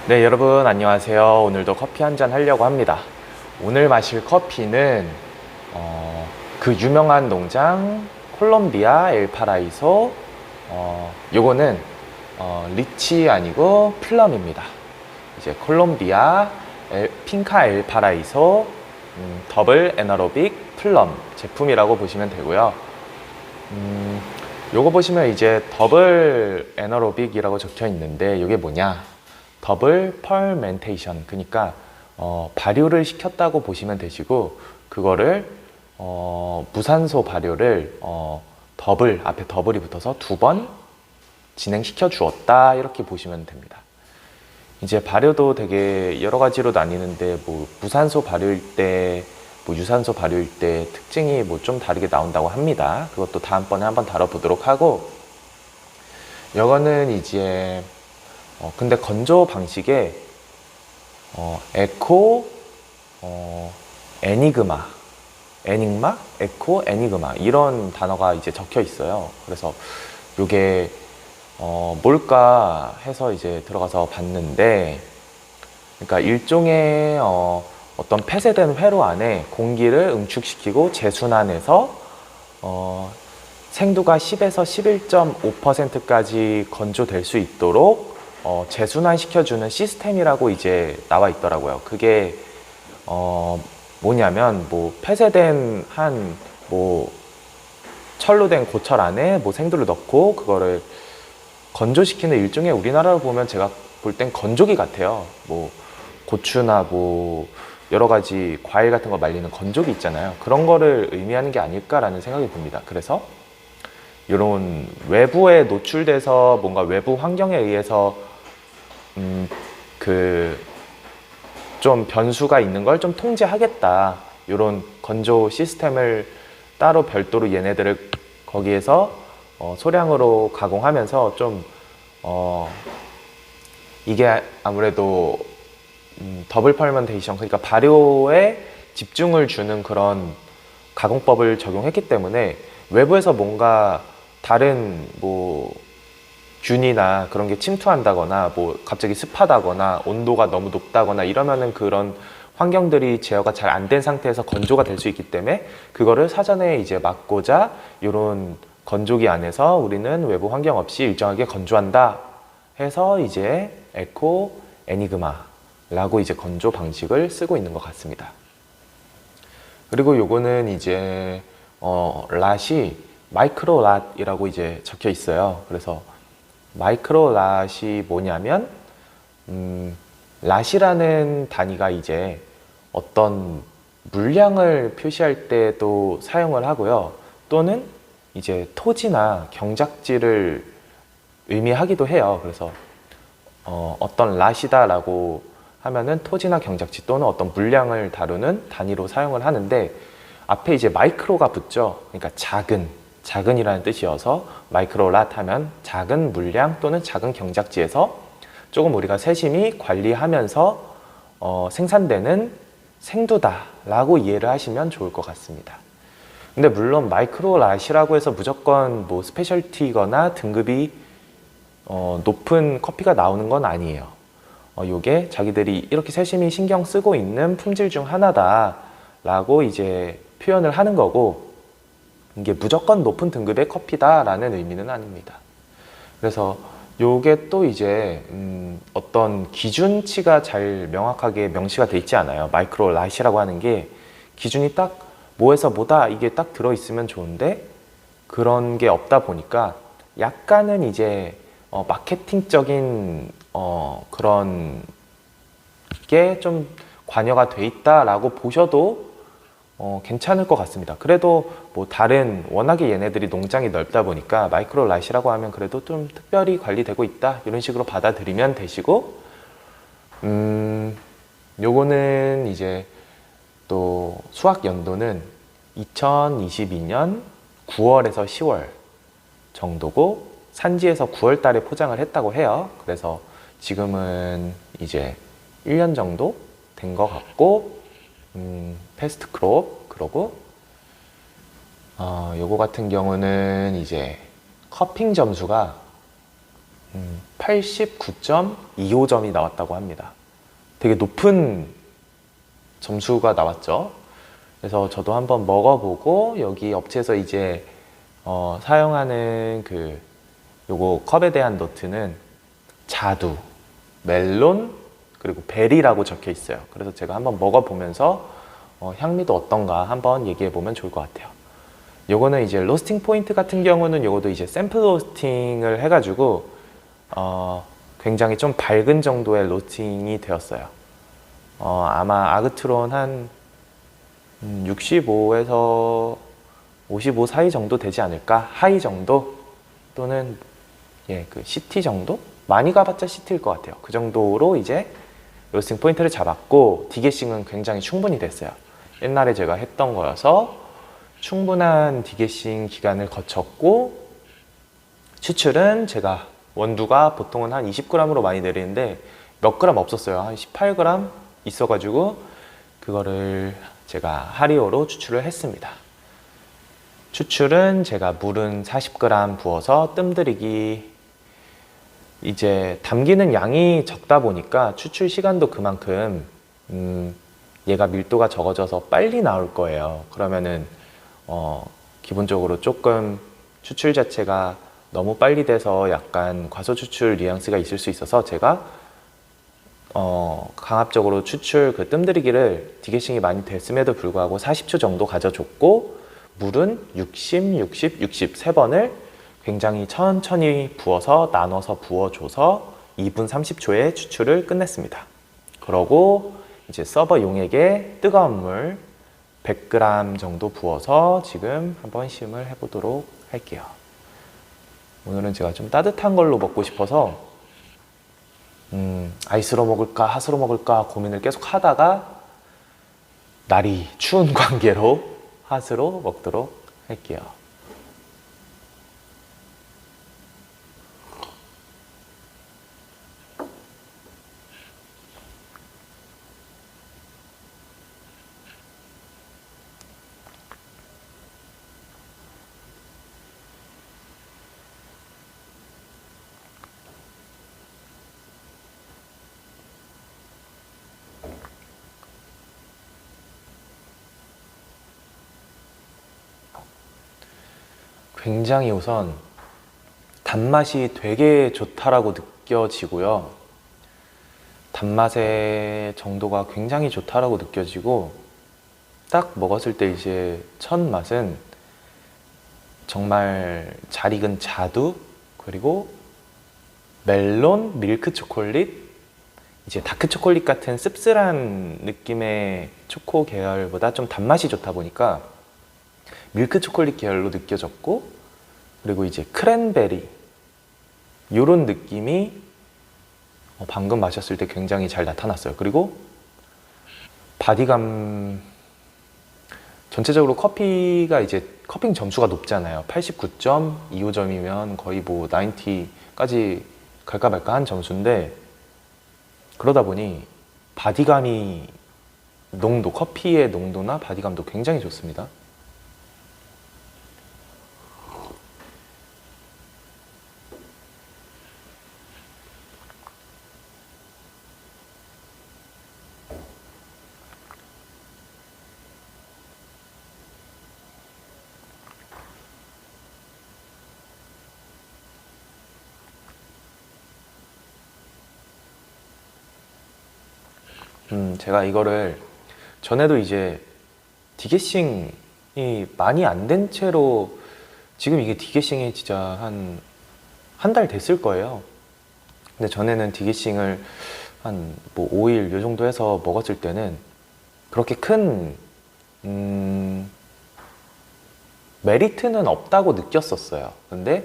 네, 여러분 안녕하세요. 오늘도 커피 한잔 하려고 합니다. 오늘 마실 커피는 그 유명한 농장 콜롬비아 엘파라이소. 요거는 리치 아니고 플럼입니다. 이제 콜롬비아 핑카 엘파라이소 더블 에너로빅 플럼 제품이라고 보시면 되고요. 요거 보시면 이제 더블 에너로빅이라고 적혀 있는데 이게 뭐냐? 더블 펄멘테이션, 그러니까 발효를 시켰다고 보시면 되시고, 그거를 무산소 발효를 더블, 앞에 더블이 붙어서 2번 진행시켜 주었다, 이렇게 보시면 됩니다. 이제 발효도 되게 여러 가지로 나뉘는데, 뭐 무산소 발효일 때, 뭐 유산소 발효일 때 특징이 뭐 좀 다르게 나온다고 합니다. 그것도 다음번에 한번 다뤄보도록 하고, 이거는 이제 근데 건조 방식에 에코, 에니그마, 에코, 에니그마 이런 단어가 이제 적혀 있어요. 그래서 이게 뭘까 해서 이제 들어가서 봤는데, 그러니까 일종의 어떤 폐쇄된 회로 안에 공기를 응축시키고 재순환해서 생두가 10에서 11.5%까지 건조될 수 있도록 재순환시켜주는 시스템이라고 이제 나와 있더라고요. 그게 뭐냐면, 뭐 폐쇄된 한 뭐 철로 된 고철 안에 뭐 생두를 넣고 그거를 건조시키는 일종의, 우리나라로 보면 제가 볼 땐 건조기 같아요. 뭐 고추나 뭐 여러 가지 과일 같은 거 말리는 건조기 있잖아요. 그런 거를 의미하는 게 아닐까라는 생각이 듭니다. 그래서 이런 외부에 노출돼서 뭔가 외부 환경에 의해서 그 좀 변수가 있는 걸 좀 통제하겠다, 이런 건조 시스템을 따로 별도로 얘네들을 거기에서 소량으로 가공하면서 좀 이게 아무래도 더블 퍼멘테이션, 그러니까 발효에 집중을 주는 그런 가공법을 적용했기 때문에 외부에서 뭔가 다른 뭐 균이나 그런 게 침투한다거나, 뭐 갑자기 습하다거나 온도가 너무 높다거나 이러면은 그런 환경들이 제어가 잘 안 된 상태에서 건조가 될 수 있기 때문에, 그거를 사전에 이제 막고자 이런 건조기 안에서 우리는 외부 환경 없이 일정하게 건조한다 해서 이제 에코 에니그마라고 이제 건조 방식을 쓰고 있는 것 같습니다. 그리고 요거는 이제 랏이 마이크로 랏이라고 이제 적혀 있어요. 그래서 마이크로 랏이 뭐냐면, 랏이라는 단위가 이제 어떤 물량을 표시할 때도 사용을 하고요. 또는 이제 토지나 경작지를 의미하기도 해요. 그래서 어떤 랏이다라고 하면은 토지나 경작지 또는 어떤 물량을 다루는 단위로 사용을 하는데, 앞에 이제 마이크로가 붙죠. 그러니까 작은이라는 뜻이어서 마이크로 랏 하면 작은 물량 또는 작은 경작지에서 조금 우리가 세심히 관리하면서 생산되는 생두다 라고 이해를 하시면 좋을 것 같습니다. 근데 물론 마이크로 랏이라고 해서 무조건 뭐 스페셜티거나 등급이 높은 커피가 나오는 건 아니에요. 요게 자기들이 이렇게 세심히 신경 쓰고 있는 품질 중 하나다 라고 이제 표현을 하는 거고, 이게 무조건 높은 등급의 커피다 라는 의미는 아닙니다. 그래서 요게 또 이제 어떤 기준치가 잘 명확하게 명시가 돼 있지 않아요. 마이크로 랏이라고 하는 게 기준이 딱 뭐에서 뭐다 이게 딱 들어있으면 좋은데, 그런 게 없다 보니까 약간은 이제 마케팅적인 그런 게 좀 관여가 돼 있다라고 보셔도 괜찮을 것 같습니다. 그래도 뭐 다른, 워낙에 얘네들이 농장이 넓다 보니까 마이크로 랏이라고 하면 그래도 좀 특별히 관리되고 있다, 이런 식으로 받아들이면 되시고, 요거는 이제 또 수확 연도는 2022년 9월에서 10월 정도고, 산지에서 9월 달에 포장을 했다고 해요. 그래서 지금은 이제 1년 정도 된 것 같고, 패스트 크롭, 그러고 요거 같은 경우는 이제 커핑 점수가 89.25점이 나왔다고 합니다. 되게 높은 점수가 나왔죠. 그래서 저도 한번 먹어보고 여기 업체에서 이제 사용하는 요거 컵에 대한 노트는 자두, 멜론, 그리고 베리라고 적혀 있어요. 그래서 제가 한번 먹어보면서 향미도 어떤가 한번 얘기해 보면 좋을 것 같아요. 요거는 이제 로스팅 포인트 같은 경우는 요것도 이제 샘플 로스팅을 해가지고 굉장히 좀 밝은 정도의 로스팅이 되었어요. 아마 아그트론 한 65에서 55 사이 정도 되지 않을까? 하이 정도 또는 그 CT 정도? 많이 가봤자 CT일 것 같아요. 그 정도로 이제 로스팅 포인트를 잡았고 디게싱은 굉장히 충분히 됐어요. 옛날에 제가 했던 거여서 충분한 디게싱 기간을 거쳤고 추출은 제가 원두가 보통은 한 20g으로 많이 내리는데 몇 그램 없었어요. 한 18g 있어가지고 그거를 제가 하리오로 추출을 했습니다. 추출은 제가 물은 40g 부어서 뜸들이기, 이제 담기는 양이 적다 보니까 추출 시간도 그만큼 얘가 밀도가 적어져서 빨리 나올 거예요. 그러면은 기본적으로 조금 추출 자체가 너무 빨리 돼서 약간 과소 추출 뉘앙스가 있을 수 있어서 제가 강압적으로 추출 뜸들이기를 디게싱이 많이 됐음에도 불구하고 40초 정도 가져줬고 물은 60, 60, 60 3번을 굉장히 천천히 부어서 나눠서 부어줘서 2분 30초에 추출을 끝냈습니다. 그러고 이제 서버 용액에 뜨거운 물 100g 정도 부어서 지금 한번 시음을 해보도록 할게요. 오늘은 제가 좀 따뜻한 걸로 먹고 싶어서 아이스로 먹을까 핫으로 먹을까 고민을 계속 하다가 날이 추운 관계로 핫으로 먹도록 할게요. 굉장히 우선 단맛이 되게 좋다라고 느껴지고요. 단맛의 정도가 굉장히 좋다라고 느껴지고 딱 먹었을 때 이제 첫 맛은 정말 잘 익은 자두 그리고 멜론, 밀크 초콜릿, 이제 다크 초콜릿 같은 씁쓸한 느낌의 초코 계열보다 좀 단맛이 좋다 보니까 밀크 초콜릿 계열로 느껴졌고, 그리고 이제 크랜베리 이런 느낌이 방금 마셨을 때 굉장히 잘 나타났어요. 그리고 바디감, 전체적으로 커피가 이제 커핑 점수가 높잖아요. 89.25점이면 거의 뭐 90까지 갈까 말까 한 점수인데, 그러다 보니 바디감이 커피의 농도나 바디감도 굉장히 좋습니다. 제가 이거를 전에도 이제 디게싱이 많이 안 된 채로, 지금 이게 디게싱이 진짜 한 달 됐을 거예요. 근데 전에는 디게싱을 한 뭐 5일 요 정도 해서 먹었을 때는 그렇게 큰 메리트는 없다고 느꼈었어요. 근데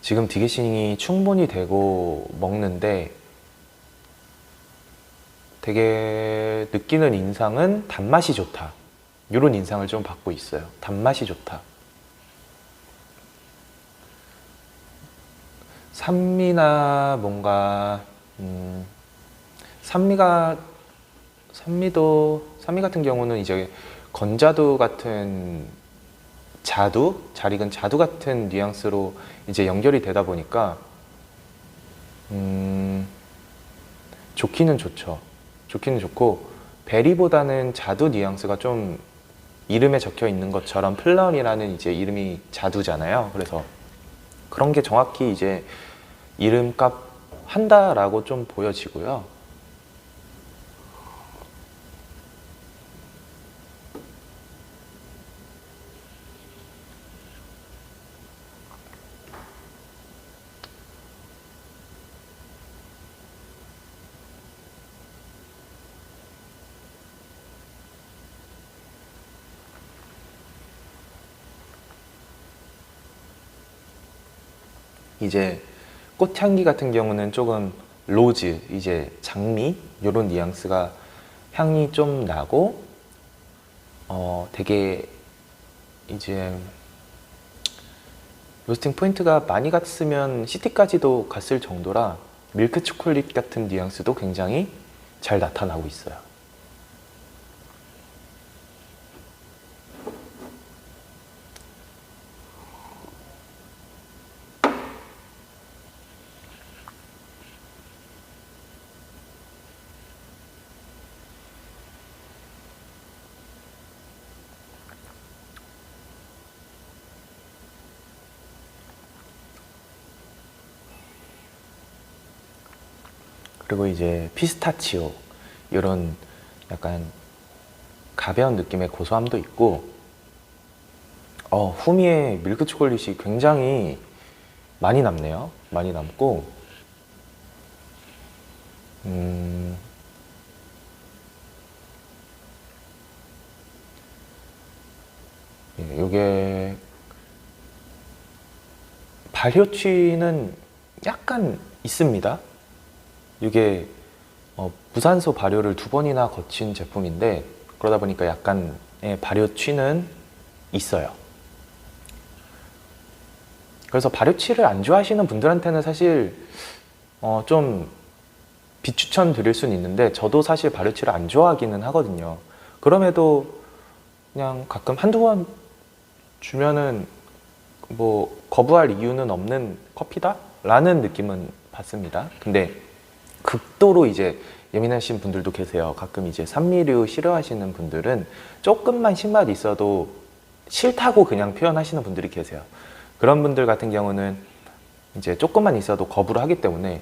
지금 디게싱이 충분히 되고 먹는데 되게 느끼는 인상은 단맛이 좋다, 이런 인상을 좀 받고 있어요. 단맛이 좋다. 산미나 뭔가 산미 같은 경우는 이제 건자두 같은 잘 익은 자두 같은 뉘앙스로 이제 연결이 되다 보니까 좋기는 좋죠. 좋기는 좋고, 베리보다는 자두 뉘앙스가 좀 이름에 적혀 있는 것처럼 플럼이라는 이제 이름이 자두잖아요. 그래서 그런 게 정확히 이제 이름값 한다라고 좀 보여지고요. 이제 꽃향기 같은 경우는 조금 로즈, 이제 장미 이런 뉘앙스가 향이 좀 나고 되게 이제 로스팅 포인트가 많이 갔으면 시티까지도 갔을 정도라 밀크 초콜릿 같은 뉘앙스도 굉장히 잘 나타나고 있어요. 그리고 이제 피스타치오 이런 약간 가벼운 느낌의 고소함도 있고 후미에 밀크 초콜릿이 굉장히 많이 남네요. 많이 남고 이게 발효취는 약간 있습니다. 이게 무산소 발효를 2번이나 거친 제품인데 그러다 보니까 약간의 발효취는 있어요. 그래서 발효취를 안 좋아하시는 분들한테는 사실 좀 비추천 드릴 수는 있는데 저도 사실 발효취를 안 좋아하기는 하거든요. 그럼에도 그냥 가끔 한두 번 주면은 뭐 거부할 이유는 없는 커피다? 라는 느낌은 받습니다. 근데 극도로 이제 예민하신 분들도 계세요. 가끔 이제 산미류 싫어하시는 분들은 조금만 신맛 있어도 싫다고 그냥 표현하시는 분들이 계세요. 그런 분들 같은 경우는 이제 조금만 있어도 거부를 하기 때문에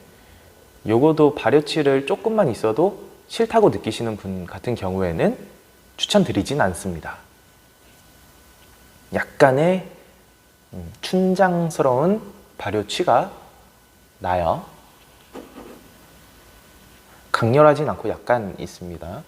요거도 발효치를 조금만 있어도 싫다고 느끼시는 분 같은 경우에는 추천드리진 않습니다. 약간의 춘장스러운 발효취가 나요. 강렬하진 않고 약간 있습니다.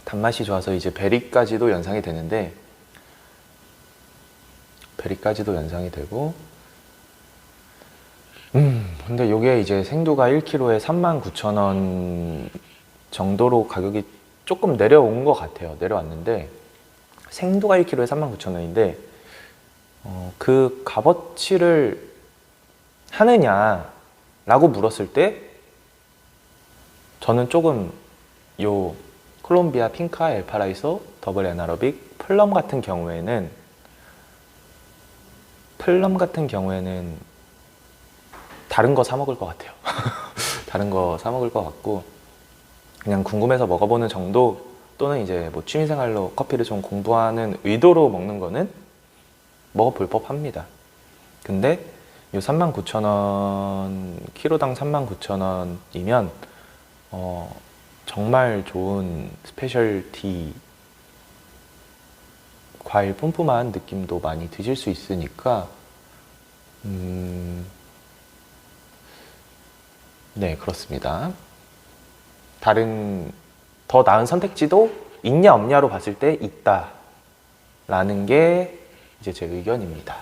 단맛이 좋아서 이제 베리까지도 연상이 되는데 베리까지도 연상이 되고 근데 이게 이제 생두가 1kg에 39,000원 정도로 가격이 조금 내려온 것 같아요. 내려왔는데 생두가 1kg에 39,000원인데 그 값어치를 하느냐라고 물었을 때 저는 조금 요 콜롬비아 핑카 엘파라이소 더블 에나로빅 플럼 같은 경우에는 다른 거 사 먹을 것 같아요. 다른 거 사 먹을 것 같고 그냥 궁금해서 먹어보는 정도 또는 이제 뭐 취미생활로 커피를 좀 공부하는 의도로 먹는 거는 먹어볼 법합니다. 근데 요 39,000원 키로당 39,000원이면 정말 좋은 스페셜티 과일 뿜뿜한 느낌도 많이 드실 수 있으니까 네, 그렇습니다. 다른 더 나은 선택지도 있냐 없냐로 봤을 때 있다 라는 게 이제 제 의견입니다.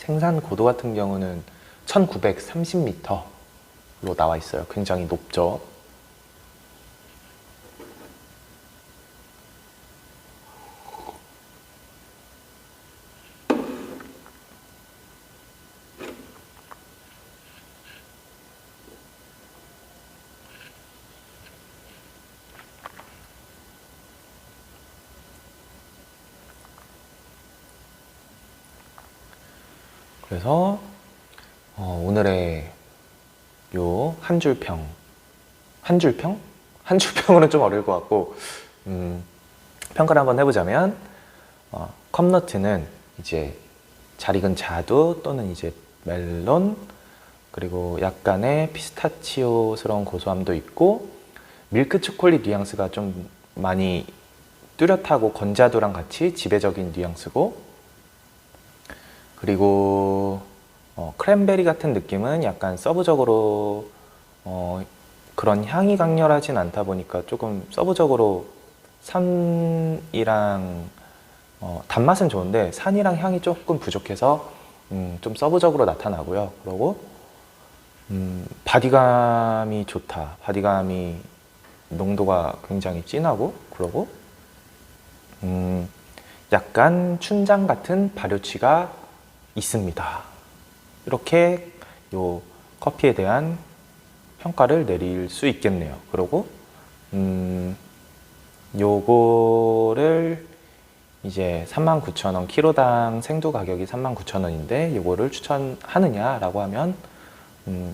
생산 고도 같은 경우는 1930m로 나와 있어요. 굉장히 높죠. 그래서 오늘의 요 한 줄평, 한 줄평? 한 줄평으로는 좀 어려울 것 같고 평가를 한번 해보자면 컵너트는 이제 잘 익은 자두 또는 이제 멜론, 그리고 약간의 피스타치오스러운 고소함도 있고 밀크 초콜릿 뉘앙스가 좀 많이 뚜렷하고 건자두랑 같이 지배적인 뉘앙스고, 그리고 크랜베리 같은 느낌은 약간 서브적으로 그런 향이 강렬하진 않다 보니까 조금 서브적으로 산이랑 단맛은 좋은데 산이랑 향이 조금 부족해서 좀 서브적으로 나타나고요. 그리고 바디감이 좋다. 바디감이 농도가 굉장히 진하고, 그러고 약간 춘장 같은 발효치가 있습니다. 이렇게 요 커피에 대한 평가를 내릴 수 있겠네요. 그리고 요거를 이제 39,000원, 키로당 생두 가격이 39,000원인데 요거를 추천하느냐라고 하면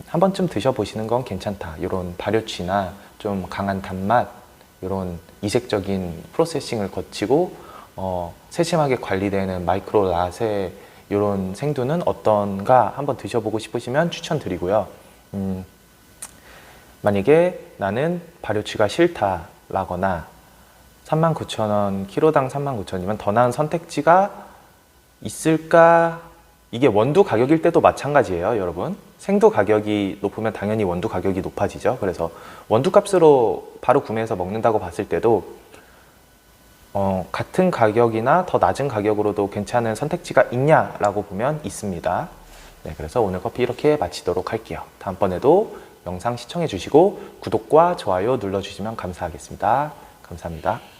한 번쯤 드셔보시는 건 괜찮다. 이런 발효취나 좀 강한 단맛, 이런 이색적인 프로세싱을 거치고 세심하게 관리되는 마이크로 라세 이런 생두는 어떤가 한번 드셔보고 싶으시면 추천드리고요. 만약에 나는 발효취가 싫다라거나 39,000원, 키로당 39,000원이면 더 나은 선택지가 있을까? 이게 원두 가격일 때도 마찬가지예요, 여러분. 생두 가격이 높으면 당연히 원두 가격이 높아지죠. 그래서 원두 값으로 바로 구매해서 먹는다고 봤을 때도 같은 가격이나 더 낮은 가격으로도 괜찮은 선택지가 있냐라고 보면 있습니다. 네, 그래서 오늘 커피 이렇게 마치도록 할게요. 다음번에도 영상 시청해 주시고 구독과 좋아요 눌러주시면 감사하겠습니다. 감사합니다.